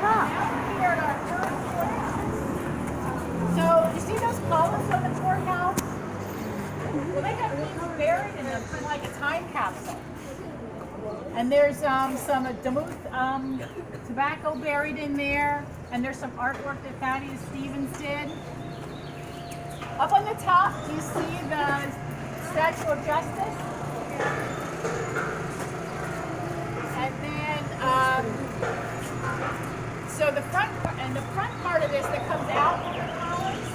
top. Here at our first courthouse. So, you see those columns on the courthouse? Well, they got people buried in them for like a time capsule. And there's some Duluth tobacco buried in there. And there's some artwork that Thaddeus Stevens did. Up on the top, do you see the Statue of Justice? And then, so the front part of this that comes out of the columns,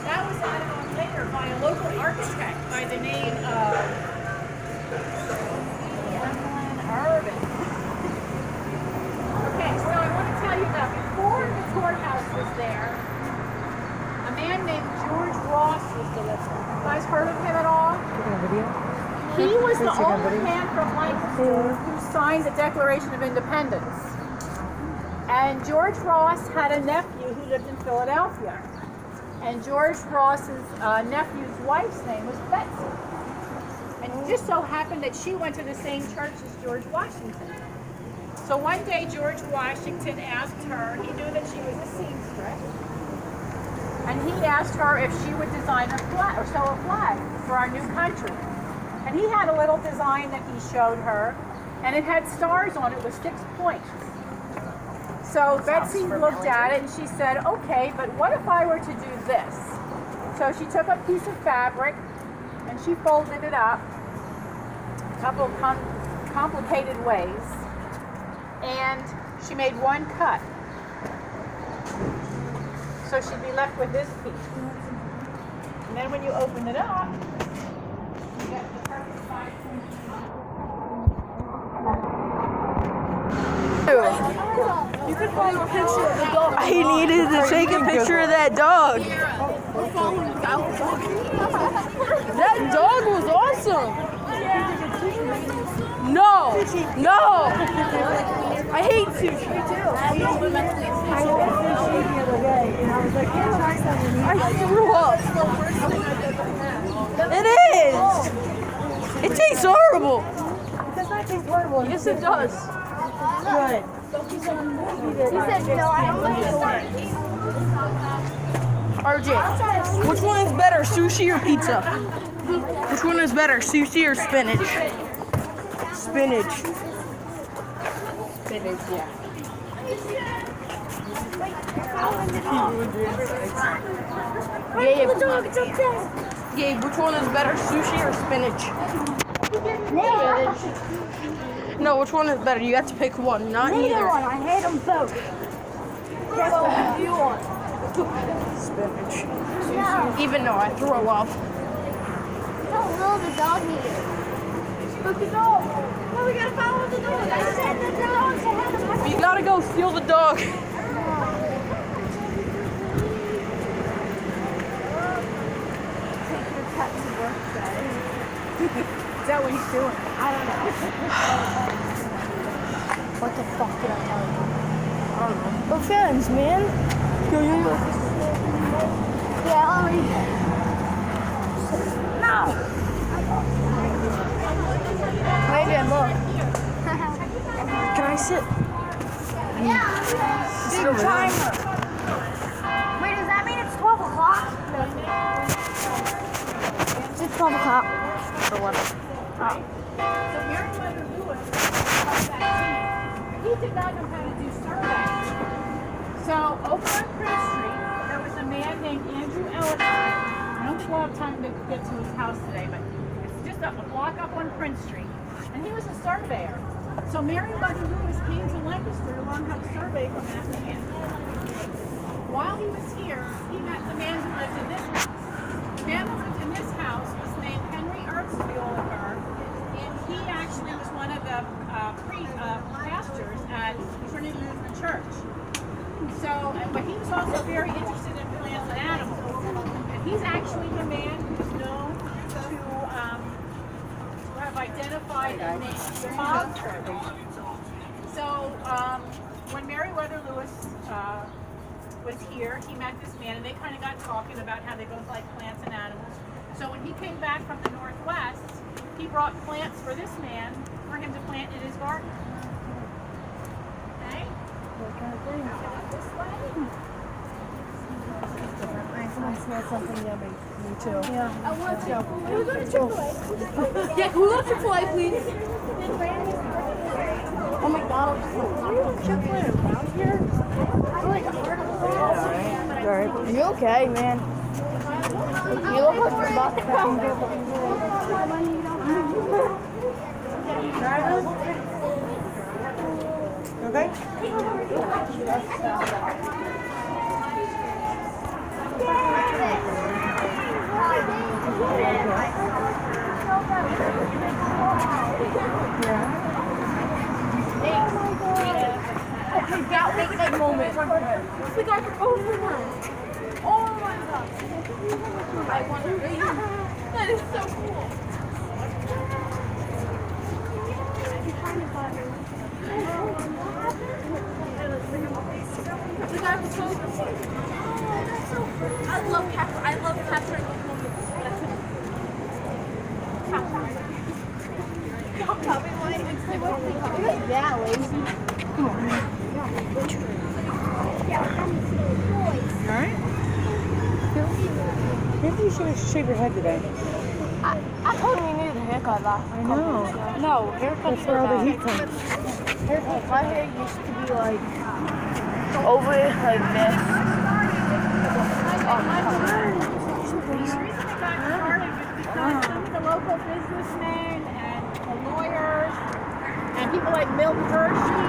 that was added on later by a local architect by the name of Urban. Okay, so I want to tell you that before the courthouse was there, a man named George Ross was delivered. You guys heard of him at all? He was the only man from Lancaster who signed the Declaration of Independence. And George Ross had a nephew who lived in Philadelphia. And George Ross's nephew's wife's name was Betsy. And it just so happened that she went to the same church as George Washington. So one day George Washington asked her, he knew that she was a seamstress, and he asked her if she would design a flag or sew a flag for our new country. And he had a little design that he showed her, and it had stars on it with 6 points. So Betsy looked at it and she said, okay, but what if I were to do this? So she took a piece of fabric and she folded it up a couple of complicated ways, and she made one cut. So she'd be left with this piece. And then when you open it up, you get the perfect size. You could find a picture of the dog. I needed to take a picture of that dog. That dog was awesome. No. I hate sushi too. I threw up. It is. It tastes horrible. It does not taste horrible. Yes, it does. Good. He said no, I don't like it. RJ, which one is better, sushi or pizza? Which one is better, sushi or spinach? Spinach. Spinach, yeah. Gabe, which one is better, sushi or spinach? No, which one is better? You have to pick one, not Neither either. one. I hate them both. Guess what do you want? Spinach. Even though I throw up. Don't love the dog here. Look the dog. No, we gotta follow the dog. I said the dogs ahead of us. You gotta go steal the dog. Take your pet to work today. Is that what he's doing? I don't know. What the fuck did I tell you? I don't know. We're friends, man. Yeah, I'll read. No! Wait, look. Can I sit? Yeah! Big timer. Wait, does that mean it's 12 o'clock? It's 12 o'clock. For what? So Meriwether Lewis, he did not know how to do surveys. So over on Prince Street, there was a man named Andrew Ellis. I don't have time to get to his house today, but it's just a block up on Prince Street. And he was a surveyor. So Meriwether Lewis came to Lancaster to learn how to survey from that man. While he was here, he met the man who lived in this house. The man who lived in this house was named Henry Ertzmuller, and he actually was one of the pastors at Trinity Lutheran Church. So, but he was also very interested in plants and animals. And he's actually the man who's known to have identified and named the mob turtle. So, when Meriwether Lewis was here, he met this man, and they kind of got talking about how they both like plants and animals. So when he came back from the Northwest, he brought plants for this man for him to plant in his garden. Okay? I smell something yummy. Me too. Yeah. Can we go to Chick-fil-A? Yeah, can we go to Chick-fil-A, please? Oh, McDonald's. Chick-fil-A around here? Alright. Are you okay, man? You look like you're about to cry. Okay? Okay, that was a good moment. We got proposed for one. Oh my god. I want to read. That is so cool. The guy was so cool. I love capturing those moments. Yeah, lazy. Alright? Maybe you should shave your head today. I told him you needed a haircut last. I know. No, haircuts That's where all the heat comes. My hair used to be like over it like this. Some of the local businessmen and the lawyers and people like Milton Hershey.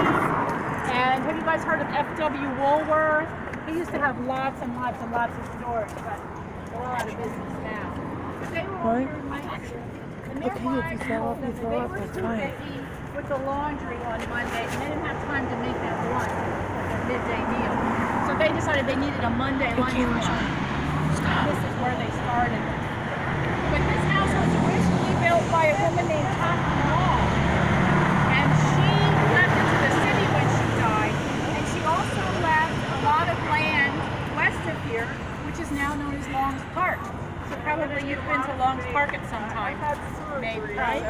And have you guys heard of F.W. Woolworth? He used to have lots and lots and lots of stores, but they're all out of business now. But they were all What? very nice. And their Okay, if wives you told throw up, them you that throw they up, were that's too fine. busy with the laundry on Monday, and they didn't have time to make that lunch, their midday meal. So they decided they needed a Monday lunch meal. This is where they started. But this house was originally built by a woman named Cotton Hall. And she left into the city when she died. And she also left a lot of land west of here, which is now known as Long's Park. So probably you've been to Long's Park at some time. Maybe, right?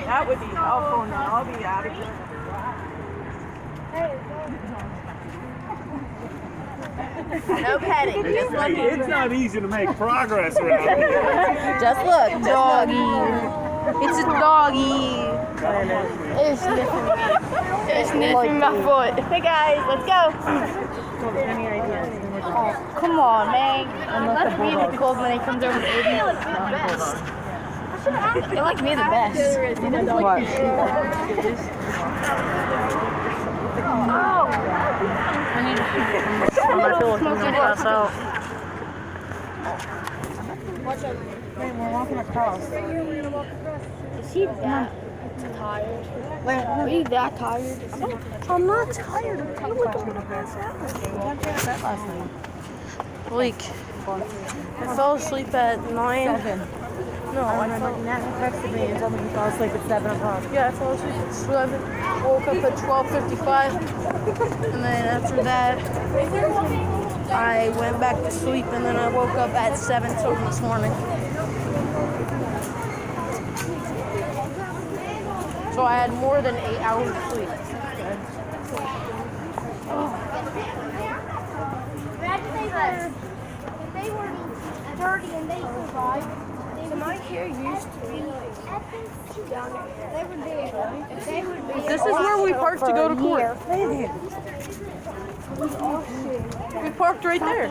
That would be helpful now. I'll be out of here. No petting. Just look. It's not easy to make progress around here. Just look. Doggy. It's a doggy. It's sniffing me. It's sniffing my foot. Hey guys, let's go. Any ideas? Oh, come on, man. Let me the cold when he comes over to eat. They like me the best. What? Oh! I need to smoking glass out. Wait, we're walking across. Is he that tired? Are you that tired? I'm not tired. I'm kind of like Like, I fell asleep at 9. 7. No, I Nat texted me and told me he fell asleep at 7 o'clock. Yeah, I fell asleep at 7. Woke up at 12:55. And then after that, I went back to sleep. And then I woke up at 7 till this morning. So I had more than 8 hours of sleep. Imagine they were dirty and they survived. So my hair used to be down there. They would be. They would be. This is where we parked to go to court. We parked right there.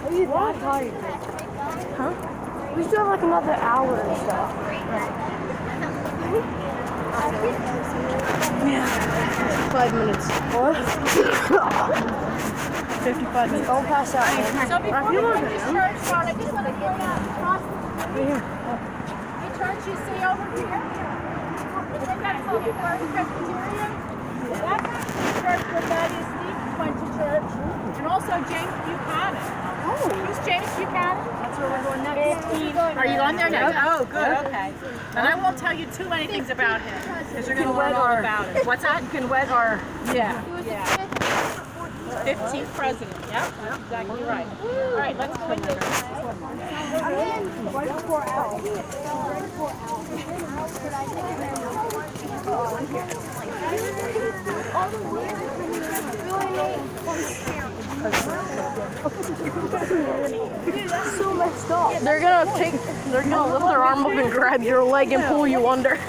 Are you that tired? Huh? We still have like another hour and stuff. Yeah. 5 minutes. What? 55 minutes. Don't pass out, man. So before we get this church started, I just want to point out across the street, the church you see over here. They've got something for Presbyterian. That's actually the church where Thaddeus Stevens went to church. And also James Buchanan. Oh. Who's James Buchanan? That's where we're going next. Are you going there next? Oh, good, okay. And I won't tell you too many things about him, because you're going to learn all about it. What's that? You can wet our... Yeah. He was Yeah. the fifth 15th president. Yep, that's exactly right. All right, let's go into this. They're gonna lift their arm up and grab your leg and pull you under.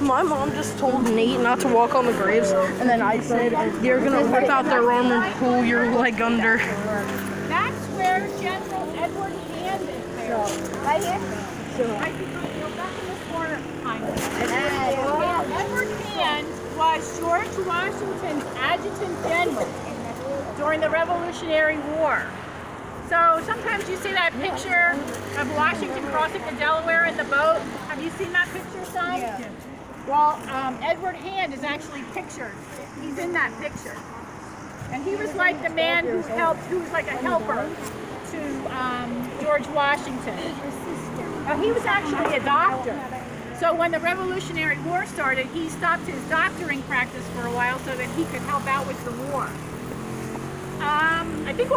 My mom just told Nate not to walk on the graves, and then I said they're gonna rip out their arm and pull your leg under. That's where General Edward Hand is buried. Right here? Right back in this corner. Edward Hand was George Washington's adjutant general during the Revolutionary War. So sometimes you see that picture of Washington crossing the Delaware in the boat. Have you seen that picture, son? Yeah. Well, Edward Hand is actually pictured. He's in that picture. And he was like the man who was like a helper to George Washington. Now, he was actually a doctor. So when the Revolutionary War started, he stopped his doctoring practice for a while so that he could help out with the war. I think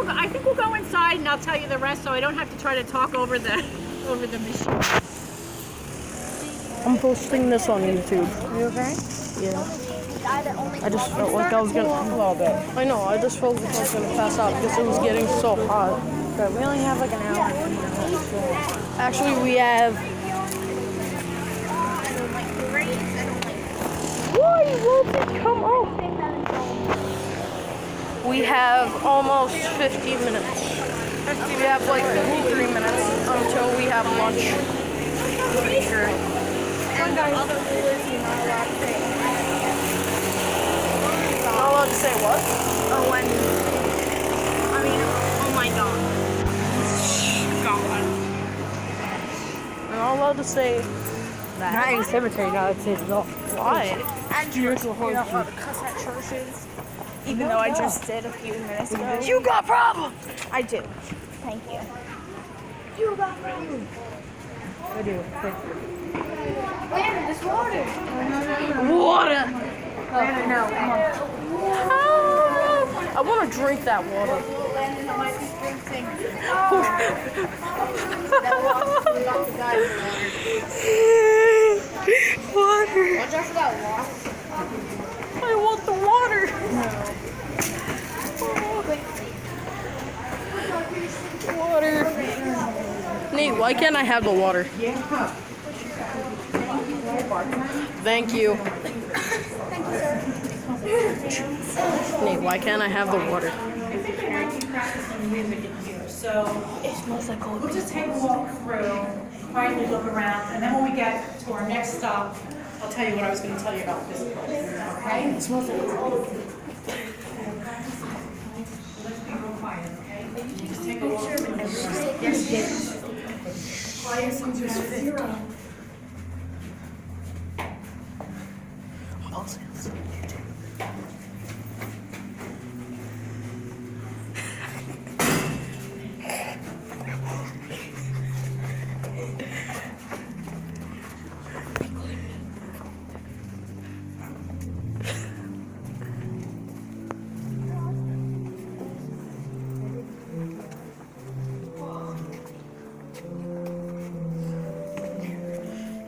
we'll go inside and I'll tell you the rest, so I don't have to try to talk over the machine. I'm posting this on YouTube. You okay? Yeah. I just felt like I was gonna. A little bit. I know. I just felt like I was gonna pass out because it was getting so hot. But we only have like an hour. Actually, we have. Why won't it come up? We have almost 50 minutes. We have like 53 minutes until we have lunch. Pretty sure. Not allowed to say what? Oh my God. I'm not allowed to say that. Not in cemetery, not allowed to say it at all. Why? And you're not allowed to cuss at churches. Even though I just did a few minutes ago. You got problems! I do. Thank you. I do. Where? This water. Water! No, come on. I want to drink that water. Water. Watch out for that wasp. I want the water. Water. Nate, why can't I have the water? Thank you. Nate, why can't I have the water? So we'll just take a walk through, quietly look around, and then when we get to our next stop, I'll tell you what I was going to tell you about this place. Okay? It smells like it's old. Let's be real quiet, okay? Just take a walk through. Yes. Quiet since you're 50.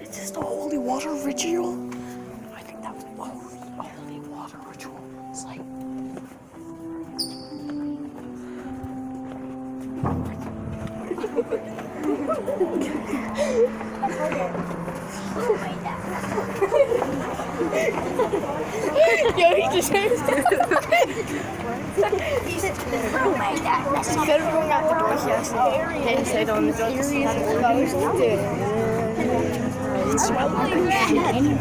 Is this the holy water ritual? I think that was the holy water ritual. It's like. Yo, he just He said, oh my God. Instead of going out the door, he has to stay on the door. It's smelling like shit anyway.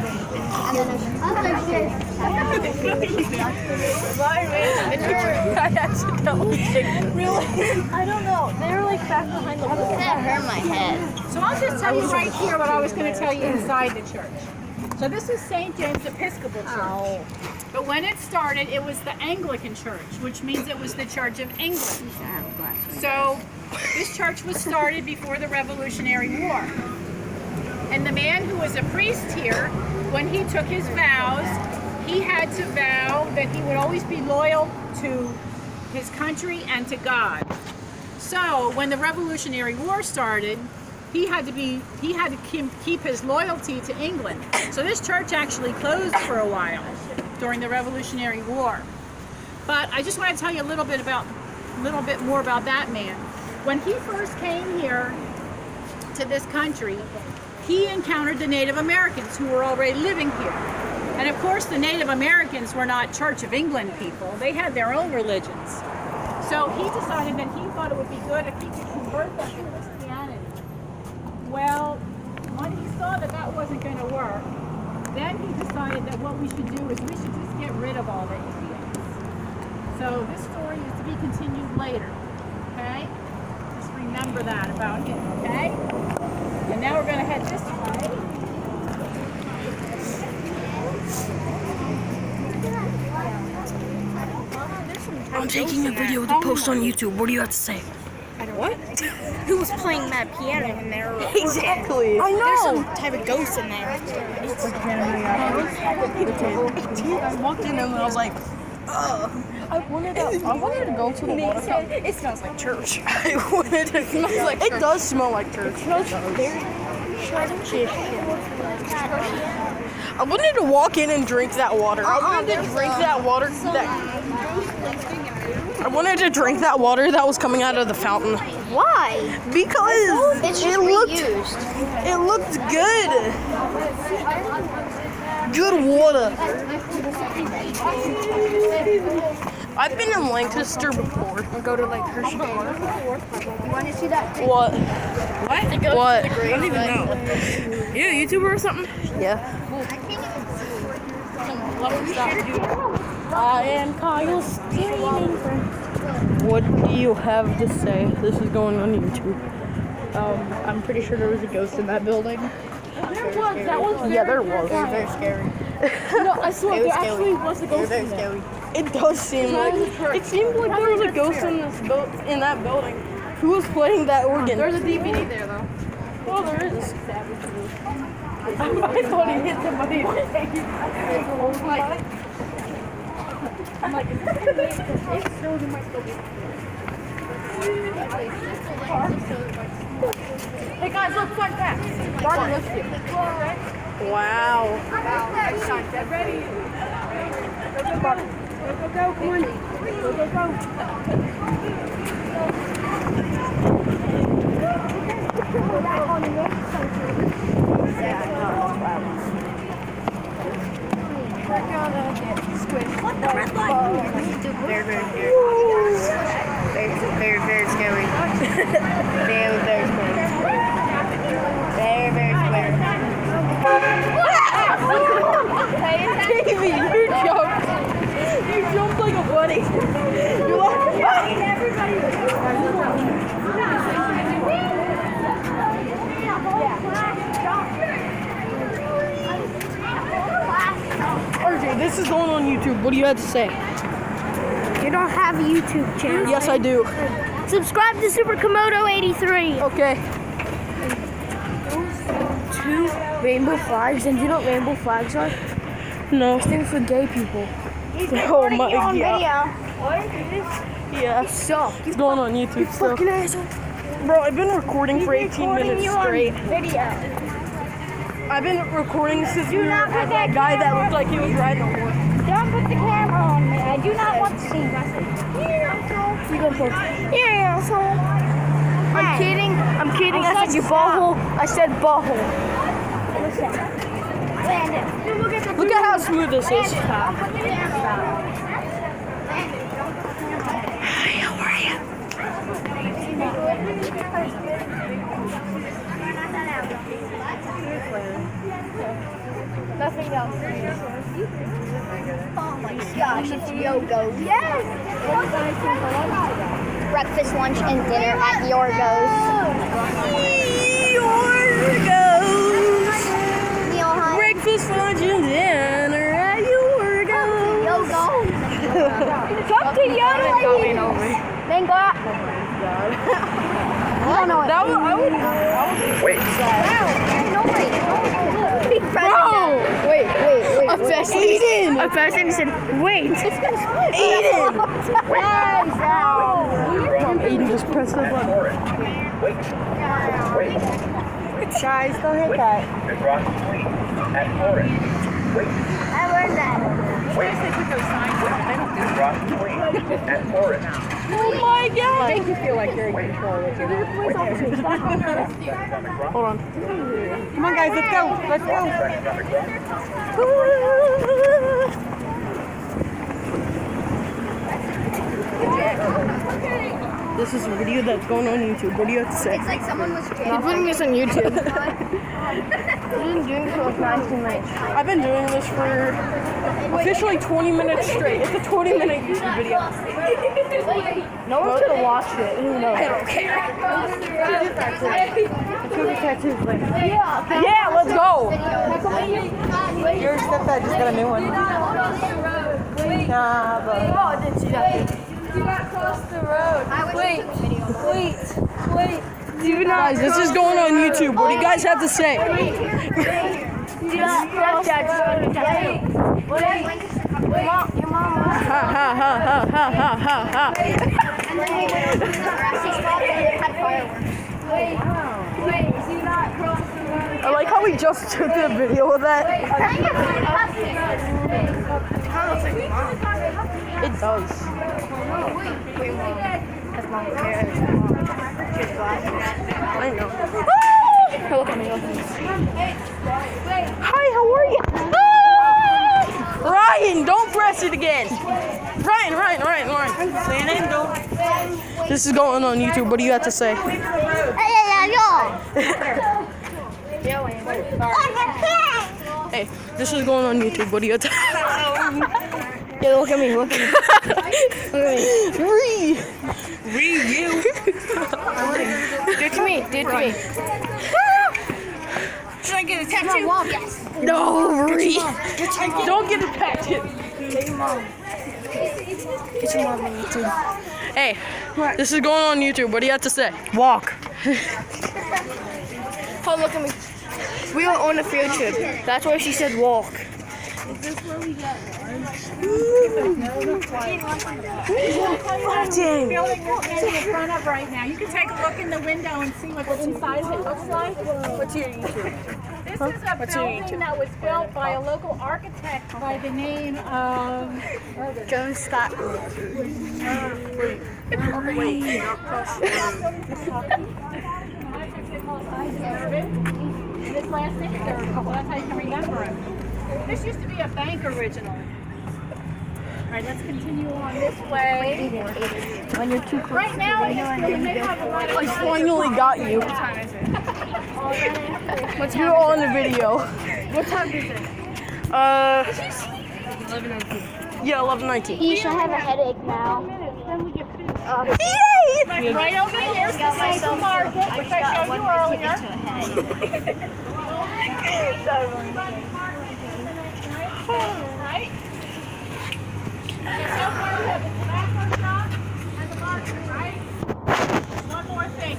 I don't know. They're like back behind the wall. That hurt my head. So I'll just tell you right here what I was going to tell you inside the church. So this is St. James Episcopal Church. But when it started, it was the Anglican Church, which means it was the Church of England. So this church was started before the Revolutionary War. And the man who was a priest here, when he took his vows, he had to vow that he would always be loyal to his country and to God. So when the Revolutionary War started, he had to keep his loyalty to England. So this church actually closed for a while during the Revolutionary War. But I just want to tell you a little bit more about that man. When he first came here to this country, he encountered the Native Americans who were already living here. And of course, the Native Americans were not Church of England people. They had their own religions. So he decided that he thought it would be good if he could convert them to Christianity. Well, when he saw that that wasn't going to work, then he decided that what we should do is we should just get rid of all the Indians. So this story is to be continued later, okay? Just remember that about him, okay? And now we're going to head this way. I'm taking a video to post on YouTube. What do you have to say? What? Who was playing that piano in there? Exactly. I know. There's some type of ghost in there. I walked in and I was like, I wanted to go to the water fountain. It smells like church. I wanted to. It does smell like church. I wanted to walk in and drink that water. I wanted to drink that water. I wanted to drink that water that was coming out of the fountain. Why? Because It's just it looked good. Good water. I've been in Lancaster before. I'll go to like Hershey. You want to see that? What? What? I don't even know. You a YouTuber or something? Yeah. I am Kyle streaming. What do you have to say? This is going on YouTube. I'm pretty sure there was a ghost in that building. Yeah, there was. Very scary. No, I swear there actually was a ghost in there. It does seem like it seemed like there was a ghost in in that building. Who was playing that organ? There's a DVD there though. Oh, there is. I thought he hit somebody in the face. I'm like, it's still in my stomach. Hey guys, look, fun fact. Barbie lives here. Wow. Get ready. Go, Barbie. Go, come on. Go. Very, very scary. Very, very scary. Very, very scary. Davey, you jumped. You jumped like a bunny. You're like, RJ, this is going on YouTube. What do you have to say? You don't have a YouTube channel. Yes, I do. Subscribe to Super Komodo 83. Okay. 2 rainbow flags, and do you know what rainbow flags are? No. Things for gay people. Oh my god. What is this? Yeah. Stop. It's going on YouTube still. Fucking asshole. Bro, I've been recording for 18 minutes straight. Video. I've been recording since we were at that guy that looked like he was riding a horse. Don't put the camera on me. I do not want to see you. You go first. Yeah, asshole. I'm kidding. I said you butthole. I said butthole. Listen. Landon. Look at how smooth this is. I'll put the camera on. Hi, how are you? Nothing else. Oh my gosh, it's Yogo's. Yes! Breakfast, lunch, and dinner at Yorgos. Yorgos. Neil Hunt. Breakfast, lunch, and dinner at Yorgos. Yogo. Come to Yogo. Then go out. I don't know what. I would. Wait. Bro! Wait. Wait. A I pressed it and said, wait. Aiden! Aiden just pressed the button. Guys, don't hit that. I learned that. Oh my god! Make you feel like you're in control with your Hold on. Come on, guys, let's go. Let's go. This is a video that's going on YouTube. What do you have to say? It's like someone was You're putting this on YouTube. You've been doing for like 19 minutes. I've been doing this for officially 20 minutes straight. It's a 20-minute YouTube video. No one's gonna watch it. Who knows? I don't care. Yeah. Yeah, let's go. Your stepdad just got a new one. Nah, but Oh, I didn't see that. Do not cross the road. Wait. Do not Guys, this is going on YouTube. What do you guys have to say? Do not cross the road. Wait. Your mom. Ha ha ha ha ha ha ha ha. And then we went over to the grassy spot and it had fireworks. Wait. Do not cross the road. I like how we just took the video of that. It does. I know. Look at me. Hi, how are you? Ryan, don't press it again. Ryan. This is going on YouTube. What do you have to say? Hey, this is going on YouTube. What do you have to say? Yeah, look at me. Look at me. You. Do it to me. Should I get a tattoo? Yes. No, Ree. Don't get affected. Get your mom on YouTube. Hey, this is going on YouTube. What do you have to say? Walk. Oh, look at me. We are on a field trip. That's why she said walk. Building you're standing in front of right now. You can take a look in the window and see what the inside of it looks like. What's your YouTube? This is a building that was built by a local architect by the name of Joe Scott. This last name is Durban, so that's how you can remember him. This used to be a bank originally. All right, let's continue on this way. When you're too close. Right now, they have a lot of I finally got you. What time is it? You're on the video. What time is it? 11:19. Yeah, 11:19. Yeesh, I have a headache now. Then we get food. Yay! Right over here is the supermarket, which I showed you earlier. Right? And so far we have the tobacco shop and the market, right? One more thing.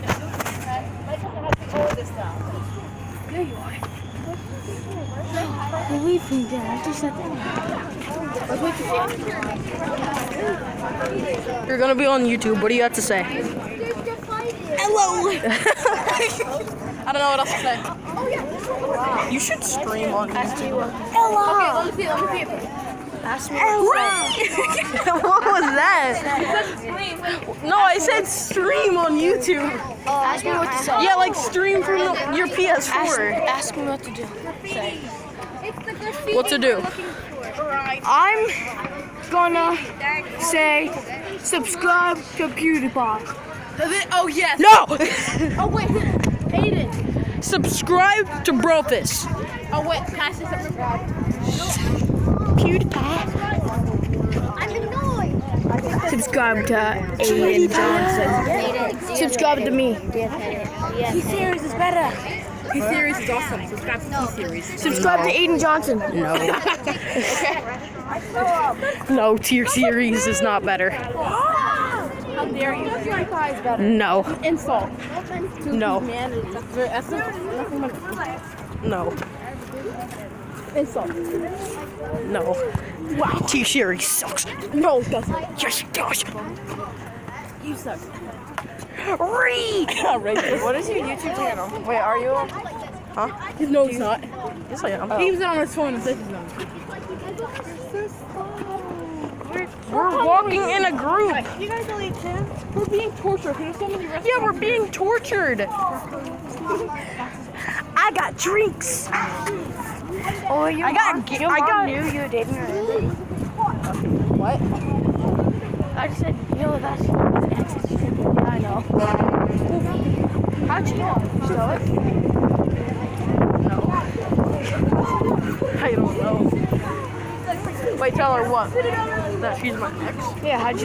Let's have to go over this now. There you are. Leave me there. I just said that. You're gonna be on YouTube. What do you have to say? Hello. I don't know what else to say. You should stream on YouTube. Hello. Okay, let me see it. Ask me What was that? No, I said stream on YouTube. Ask me what to say. Yeah, like stream from your PS4. Ask me what to do. What to do? I'm gonna say subscribe to PewDiePie. Oh yes. No! Oh wait, Aiden. Subscribe to Brofist. Oh wait, pass this up. PewDiePie. I'm annoyed. Subscribe to Aiden Johnson. Subscribe to me. T-Series is better. T-Series is awesome. Subscribe to T-Series. Subscribe to Aiden Johnson. No. No, tier series is not better. How dare you? PewDiePie is better. No. Insult. No. That's the essence. Nothing but No. Insult. No. Wow. T-Series sucks. No, it doesn't. Yes, it does. You suck. What is your YouTube channel? Wait, are you? Huh? No, it's not. Yes, I am. He was on his phone and said he's not. We're walking in a group. You guys only 10? We're being tortured. There's so many restaurants. Yeah, we're being tortured. I got drinks. Oh, your I got- mom, I your mom got- knew you were dating her. What? I just said, yo, that's an ex. Yeah, I know. How'd you know? Show it. I don't know. Wait, tell her what? That she's my ex. Yeah, how did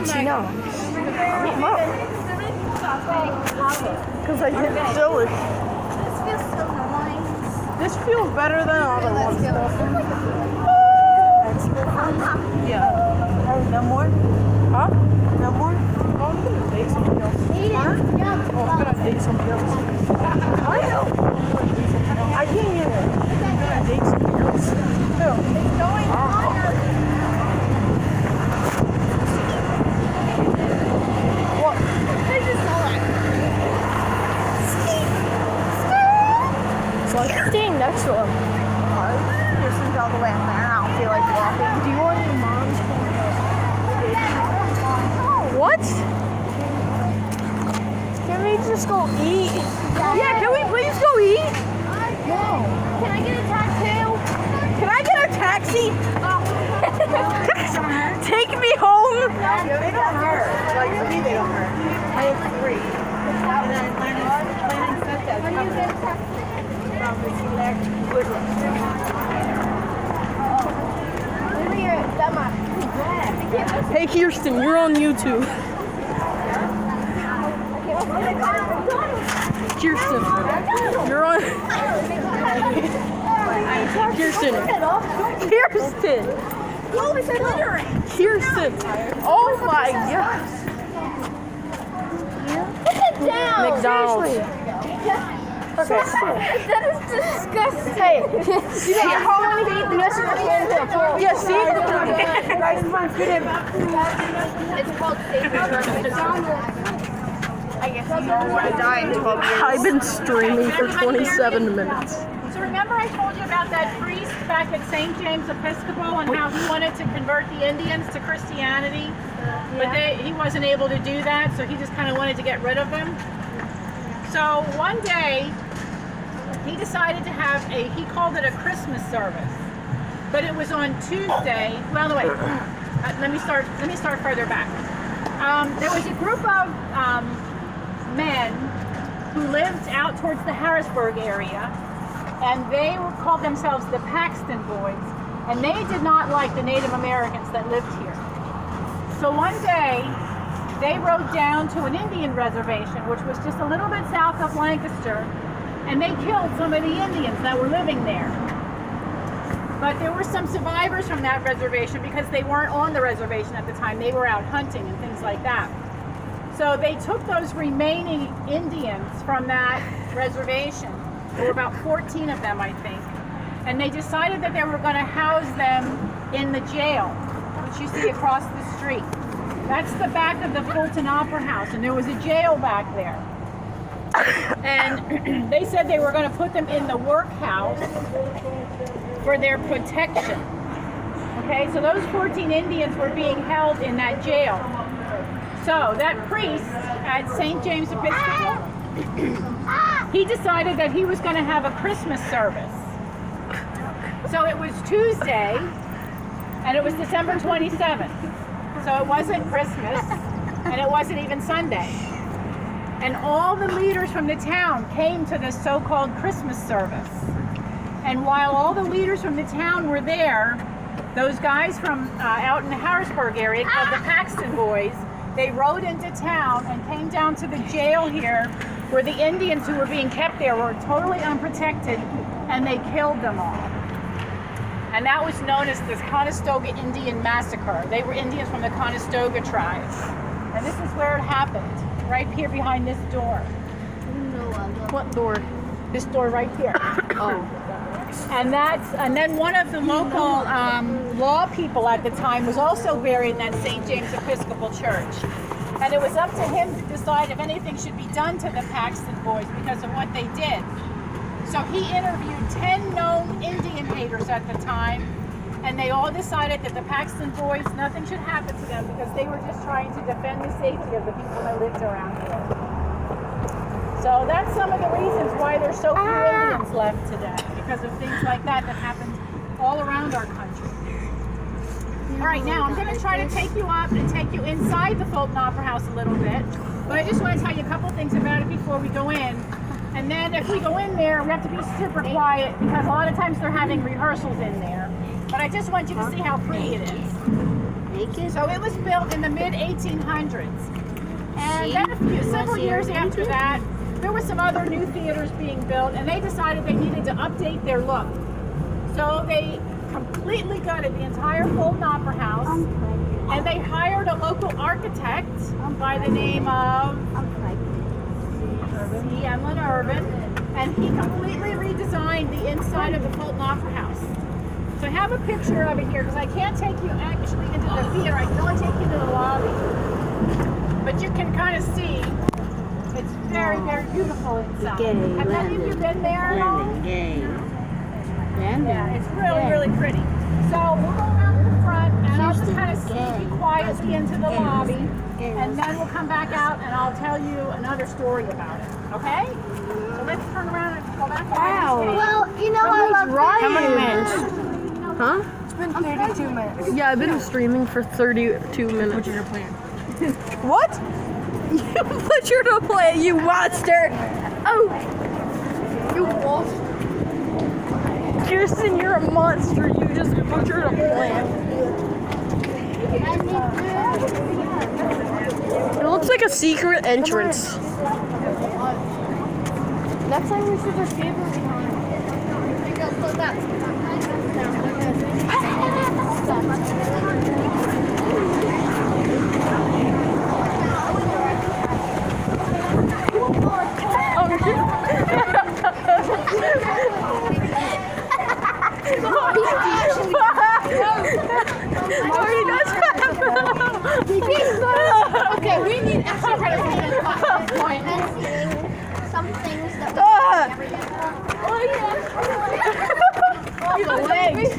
she know? Because I hit Dylan. This feels so nice. This feels better than other ones. Oh, no more? Huh? No more? Oh, I'm gonna date somebody else. Oh, I'm gonna date somebody else. I can't hear it. I'm gonna date somebody else. Who? It's going higher. What? This is alright. It's like Staying next to him. Kirsten's all the way up there. I don't feel like walking. Do you want your mom's what? Can we just go eat? Yeah, can we please go eat? No. Can I get a tattoo? Can I get a taxi? Take me home. They don't hurt. Like, for me, they don't hurt. I have 3. And then Landon said that. Hey Kirsten, you're on YouTube. Kirsten, you're on. Kirsten. Kirsten. Kirsten. Oh my gosh. Put it down. McDonald's. That is disgusting. Hey, you got how many feet the rest of the hand to pull? Yeah, see? It's called I guess you I died in 12 years. I've been streaming for 27 minutes. So remember I told you about that priest back at St. James Episcopal and how he wanted to convert the Indians to Christianity? But he wasn't able to do that, so he just kind of wanted to get rid of them. So one day, he decided to have he called it a Christmas service. But it was on Tuesday. Well, no, wait. Let me start further back. There was a group of men who lived out towards the Harrisburg area, and they called themselves the Paxton Boys, and they did not like the Native Americans that lived here. So one day, they rode down to an Indian reservation, which was just a little bit south of Lancaster, and they killed some of the Indians that were living there. But there were some survivors from that reservation because they weren't on the reservation at the time. They were out hunting and things like that. So they took those remaining Indians from that reservation. There were about 14 of them, I think. And they decided that they were going to house them in the jail, which you see across the street. That's the back of the Fulton Opera House, and there was a jail back there. And they said they were going to put them in the workhouse for their protection. Okay, so those 14 Indians were being held in that jail. So that priest at St. James Episcopal, he decided that he was going to have a Christmas service. So it was Tuesday, and it was December 27th. So it wasn't Christmas, and it wasn't even Sunday. And all the leaders from the town came to this so-called Christmas service. And while all the leaders from the town were there, those guys from out in the Harrisburg area called the Paxton Boys, they rode into town and came down to the jail here where the Indians who were being kept there were totally unprotected, and they killed them all. And that was known as the Conestoga Indian Massacre. They were Indians from the Conestoga tribe. And this is where it happened, right here behind this door. What door? This door right here. Oh. And then one of the local law people at the time was also buried in that St. James Episcopal Church. And it was up to him to decide if anything should be done to the Paxton boys because of what they did. So he interviewed 10 known Indian haters at the time, and they all decided that the Paxton boys, nothing should happen to them because they were just trying to defend the safety of the people that lived around here. So that's some of the reasons why there's so few Indians left today, because of things like that that happened all around our country. All right, now I'm going to try to take you up and take you inside the Fulton Opera House a little bit, but I just want to tell you a couple things about it before we go in. And then if we go in there, we have to be super quiet because a lot of times they're having rehearsals in there. But I just want you to see how pretty it is. So it was built in the mid-1800s. And then several years after that, there were some other new theaters being built, and they decided they needed to update their look. So they completely gutted the entire Fulton Opera House, and they hired a local architect by the name of C. Emlyn Irvin, and he completely redesigned the inside of the Fulton Opera House. So I have a picture of it here because I can't take you actually into the theater. I can only take you to the lobby. But you can kind of see it's very, very beautiful inside. Have any of you been there at all? Yeah, it's really, really pretty. So we'll go around to the front and I'll just kind of sneak you quietly into the lobby. And then we'll come back out and I'll tell you another story about it. Okay? So let's turn around and go back to the Well, you know I love How many minutes? Huh? It's been 32 minutes. Yeah, I've been streaming for 32 minutes. What's your plan? What? You butchered a play, you monster! Oh! You monster. Kirsten, you're a monster. You just butchered a plan. It looks like a secret entrance. Next time we should just give her behind. Okay, we need extra credit for this point. Some things that we never get. The legs.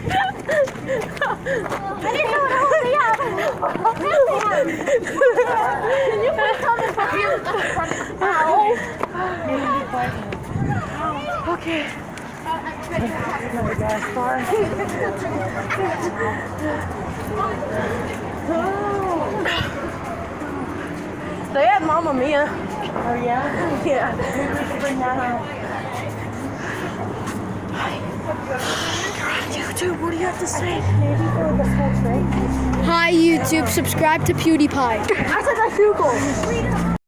I didn't know what they have. Can you please come and put your Okay. They had Mamma Mia. Oh yeah? Yeah. Maybe we should bring that out. YouTube, what do you have to say? Maybe for the whole trade. Hi YouTube, subscribe to PewDiePie. I said that's Google.